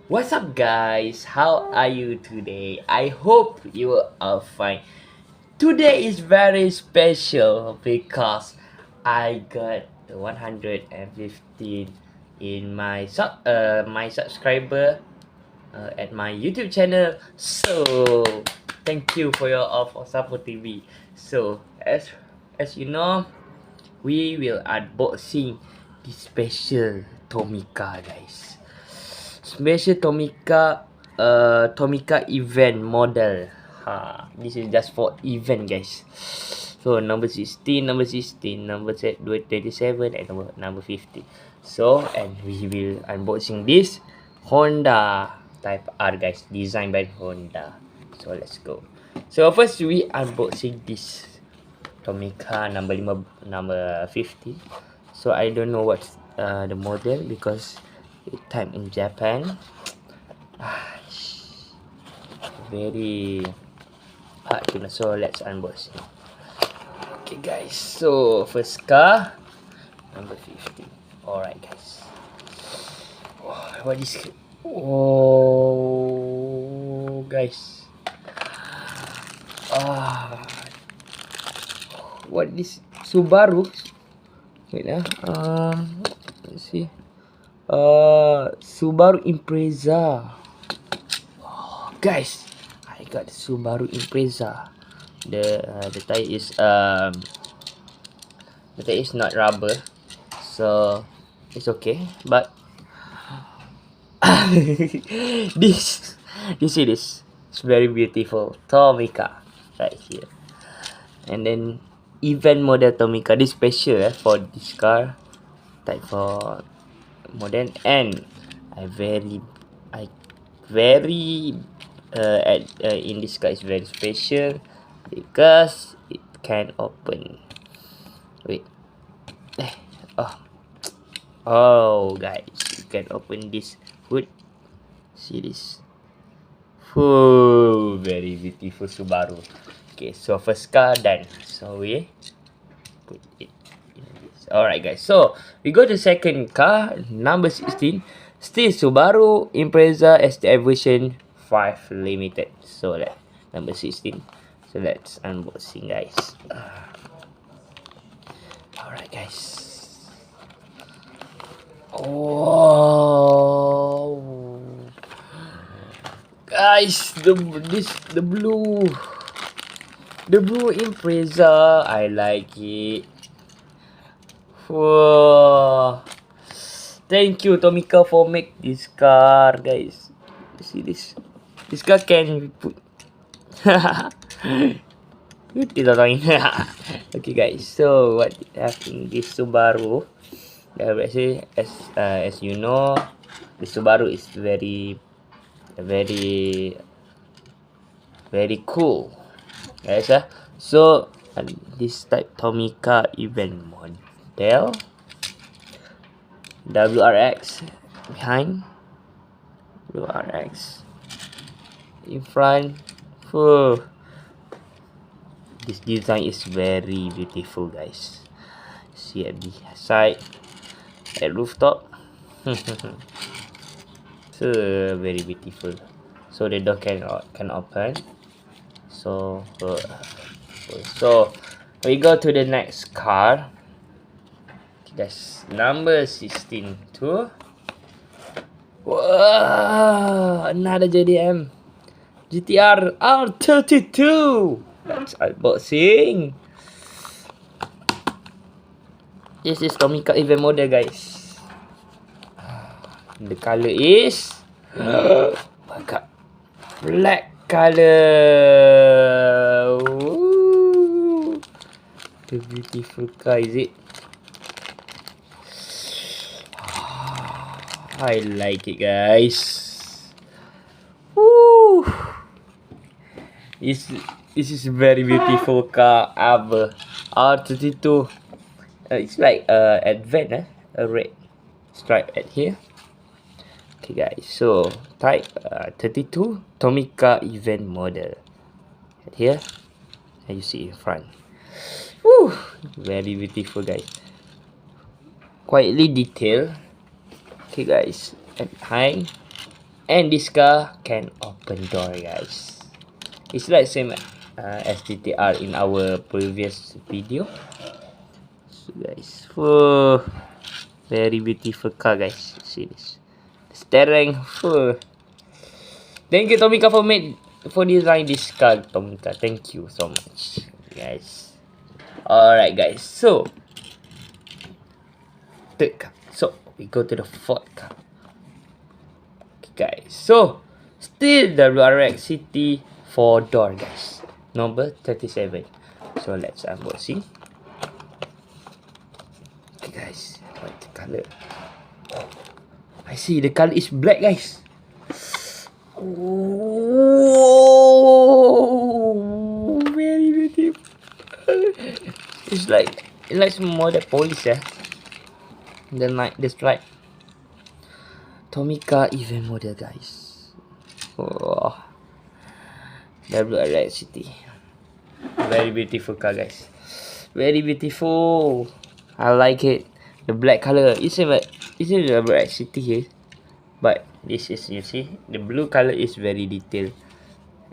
What's up, guys? How are you today? I hope you are fine. Today is very special because I got the 115 in my subscriber at my YouTube channel. So thank you for your all for supporting me. So as you know, we will unboxing this special Tomica, guys. Special Tomica event model. This is just for event, guys. So number 16, number 27, and number 50. So and we will unboxing this Honda Type R, guys, designed by Honda. So let's go. So first we unboxing this Tomica number 50. So I don't know what's the model because it time in Japan. Very hard to know. So let's unbox it. Okay, guys. So first car number 50. Alright, guys. Oh, what is it? Oh, guys. Ah, what is Subaru? Wait, let's see. Subaru Impreza. Guys, I got Subaru Impreza. The tire is not rubber, so it's okay. But this you see this, it's very beautiful Tomica right here. And then event model Tomica, this special for this car type for modern. And I I very in this car is very special because it can open. Wait. Oh. Oh, guys, you can open this hood. See this. Oh, very beautiful Subaru. Okay, so first car done. So we put it in this. Alright, guys. So we go to second car, number 16. Still Subaru Impreza STI version 5 limited. So that number 16. So let's unboxing, guys. Alright, guys. Oh, guys, the blue Impreza, I like it. Whoa, thank you Tomica for make this car, guys. See this car can put okay, guys, so what have in this Subaru, actually, as you know, the Subaru is very cool, guys. So this type Tomica event model WRX behind, WRX in front. Oh, this design is very beautiful, guys. See at the side, at rooftop. So very beautiful. So the door can open. So we go to the next car. That's number 16 too. Wow, another JDM GTR R32. Let's unboxing. This is Tomica event model, guys. The color is black color. Ooh, the beautiful car, is it? I like it, guys. Woo! This is very beautiful car ever. R32. It's like advent, a red stripe at here. Okay, guys. So type 32 Tomica event model at here, and you see in front. Woo! Very beautiful, guys. Quietly detailed. Okay, guys. At behind, And this car can open door, guys. It's like same as TTR in our previous video. So guys, whoa, very beautiful car, guys. See this, the steering. Whoa. Thank you, Tomica, for designing this car, Tomica. Thank you so much, guys. Alright, guys. So third car. So we go to the fourth car. Okay, guys. So still the WRX City 4-door, guys. Number 37. So let's unboxing. Okay, guys. What the color? Oh, I see the color is black, guys. Oh, very beautiful. It's like more the police, yeah. The stripe. Tomica event model, guys. Oh, WRX City. Very beautiful car, guys. Very beautiful. I like it. The black color. It's a WRX City here, but this is, you see, the blue color is very detailed,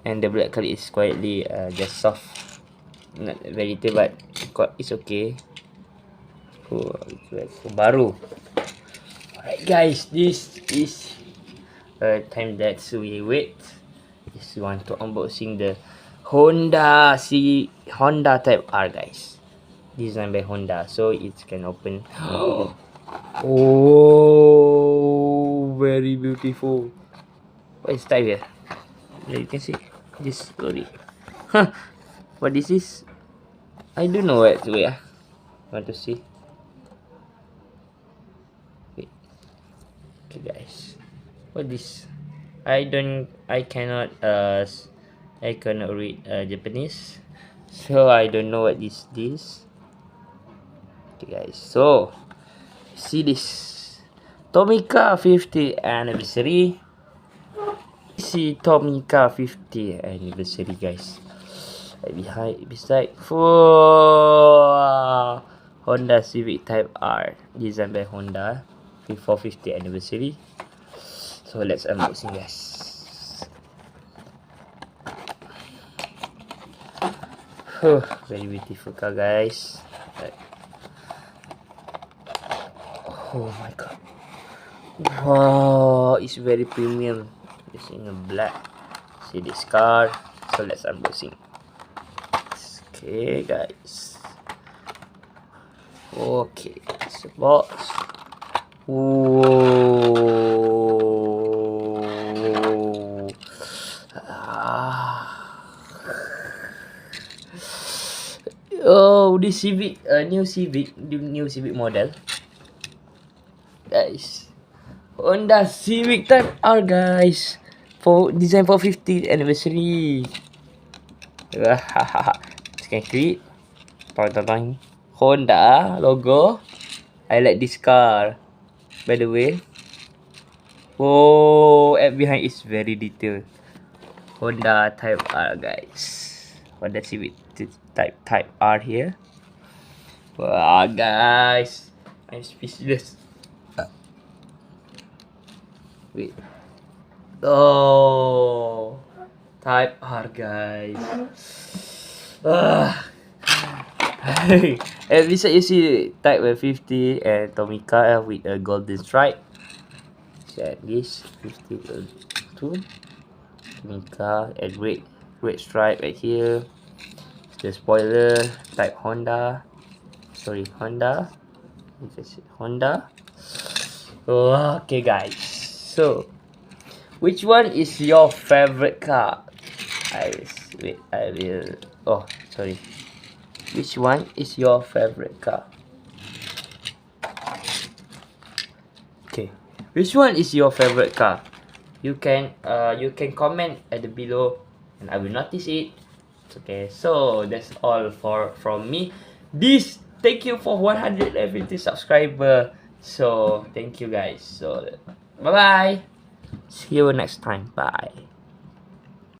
and the black color is quietly just soft, not very detailed, but it's okay. Oh, it's baru. Alright, guys, this is time that we wait. Just want to unboxing the Honda Type R, guys. Designed by Honda, so it can open. Oh, very beautiful. What is type here? You can see this story. Huh? What this is? I don't know what to wait. Want to see? Wait. Okay, guys. What this? I cannot read Japanese, so I don't know what is this. Okay, guys. So see this Tomica 50th anniversary. See Tomica 50th anniversary, guys. Beside for Honda Civic Type R, designed by Honda for 50th anniversary. So let's unboxing, guys. Very beautiful car, guys. Oh my god. Wow, it's very premium. It's in a black. See this car. So let's unboxing. Okay, guys. Okay, it's a box. Whoa. Oh, this Civic, new Civic model, guys. Honda Civic Type R, guys, for design for 50th anniversary. Can create Honda logo. I like this car, by the way. Oh, and behind is very detailed. Honda Type R, guys. Honda Civic Type R here. Wow, guys, I'm speechless. Wait. Oh, Type R, guys. And beside you see Type 50 and Tomica with a golden stripe. Check this 52 Tomica and red stripe right here. The spoiler Type Honda. Sorry, Honda. Honda. Oh, okay, guys. So, which one is your favorite car? Oh, sorry. Which one is your favorite car? Okay. Which one is your favorite car? You can comment at the below, and I will notice it. Okay. So that's all from me. Thank you for 150 subscriber. So thank you, guys. So bye bye. See you next time. Bye.